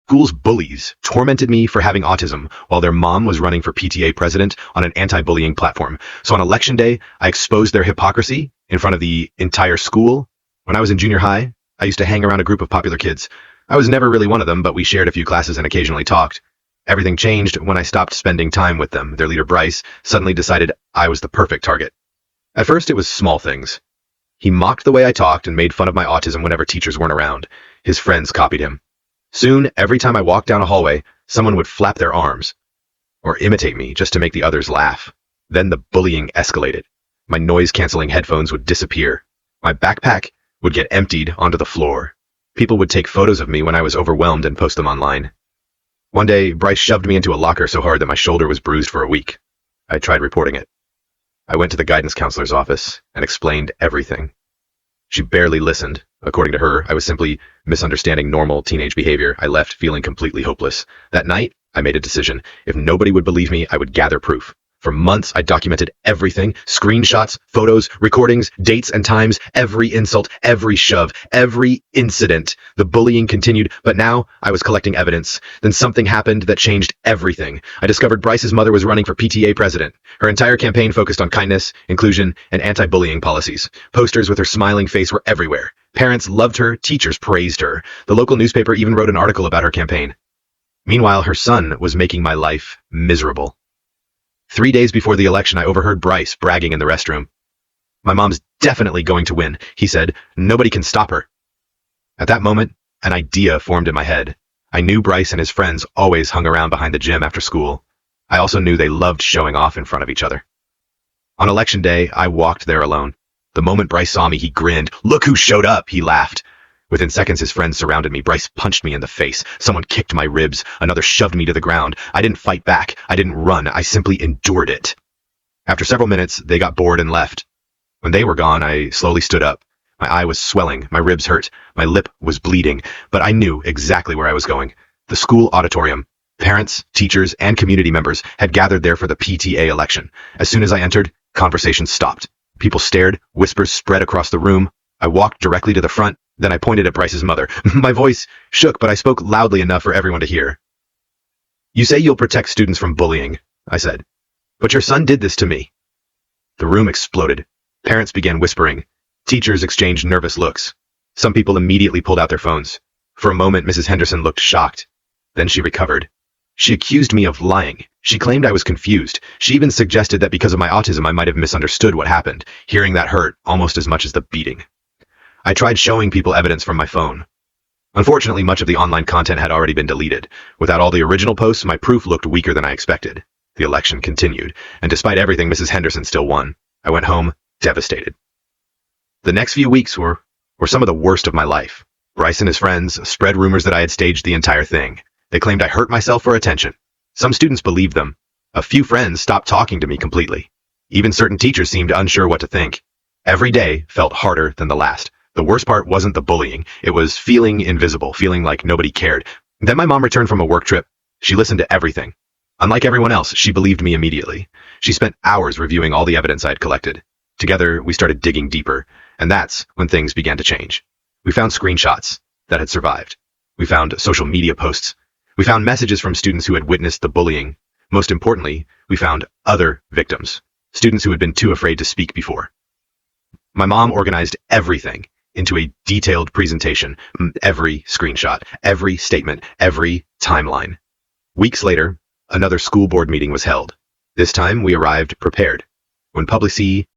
School's bullies tormented me for having autism while their mom was running for PTA president on an anti-bullying platform. So on election day, I exposed their hypocrisy in front of the entire school. When I was in junior high, I used to hang around a group of popular kids. I was never really one of them, but we shared a few classes and occasionally talked. Everything changed when I stopped spending time with them. Their leader, Bryce, suddenly decided I was the perfect target. At first, it was small things. He mocked the way I talked and made fun of my autism whenever teachers weren't around. His friends copied him. Soon, every time I walked down a hallway, someone would flap their arms or imitate me just to make the others laugh. Then the bullying escalated. My noise-canceling headphones would disappear. My backpack would get emptied onto the floor. People would take photos of me when I was overwhelmed and post them online. One day, Bryce shoved me into a locker so hard that my shoulder was bruised for a week. I tried reporting it. I went to the guidance counselor's office and explained everything. She barely listened. According to her, I was simply misunderstanding normal teenage behavior. I left feeling completely hopeless. That night, I made a decision. If nobody would believe me, I would gather proof. For months, I documented everything, screenshots, photos, recordings, dates and times, every insult, every shove, every incident. The bullying continued, but now I was collecting evidence. Then something happened that changed everything. I discovered Bryce's mother was running for PTA president. Her entire campaign focused on kindness, inclusion, and anti-bullying policies. Posters with her smiling face were everywhere. Parents loved her, teachers praised her. The local newspaper even wrote an article about her campaign. Meanwhile, her son was making my life miserable. 3 days before the election, I overheard Bryce bragging in the restroom. "My mom's definitely going to win," he said. "Nobody can stop her." At that moment, an idea formed in my head. I knew Bryce and his friends always hung around behind the gym after school. I also knew they loved showing off in front of each other. On election day, I walked there alone. The moment Bryce saw me, he grinned. "Look who showed up," he laughed. Within seconds, his friends surrounded me. Bryce punched me in the face. Someone kicked my ribs. Another shoved me to the ground. I didn't fight back. I didn't run. I simply endured it. After several minutes, they got bored and left. When they were gone, I slowly stood up. My eye was swelling. My ribs hurt. My lip was bleeding. But I knew exactly where I was going. The school auditorium. Parents, teachers, and community members had gathered there for the PTA election. As soon as I entered, conversation stopped. People stared. Whispers spread across the room. I walked directly to the front. Then I pointed at Bryce's mother. My voice shook, but I spoke loudly enough for everyone to hear. "You say you'll protect students from bullying," I said. "But your son did this to me." The room exploded. Parents began whispering. Teachers exchanged nervous looks. Some people immediately pulled out their phones. For a moment, Mrs. Henderson looked shocked. Then she recovered. She accused me of lying. She claimed I was confused. She even suggested that because of my autism, I might have misunderstood what happened. Hearing that hurt almost as much as the beating. I tried showing people evidence from my phone. Unfortunately, much of the online content had already been deleted. Without all the original posts, my proof looked weaker than I expected. The election continued, and despite everything, Mrs. Henderson still won. I went home devastated. The next few weeks were some of the worst of my life. Bryce and his friends spread rumors that I had staged the entire thing. They claimed I hurt myself for attention. Some students believed them. A few friends stopped talking to me completely. Even certain teachers seemed unsure what to think. Every day felt harder than the last. The worst part wasn't the bullying. It was feeling invisible, feeling like nobody cared. Then my mom returned from a work trip. She listened to everything. Unlike everyone else, she believed me immediately. She spent hours reviewing all the evidence I had collected. Together, we started digging deeper, and that's when things began to change. We found screenshots that had survived. We found social media posts. We found messages from students who had witnessed the bullying. Most importantly, we found other victims, students who had been too afraid to speak before. My mom organized everything into a detailed presentation, every screenshot, every statement, every timeline. Weeks later, another school board meeting was held. This time, we arrived prepared. When publicity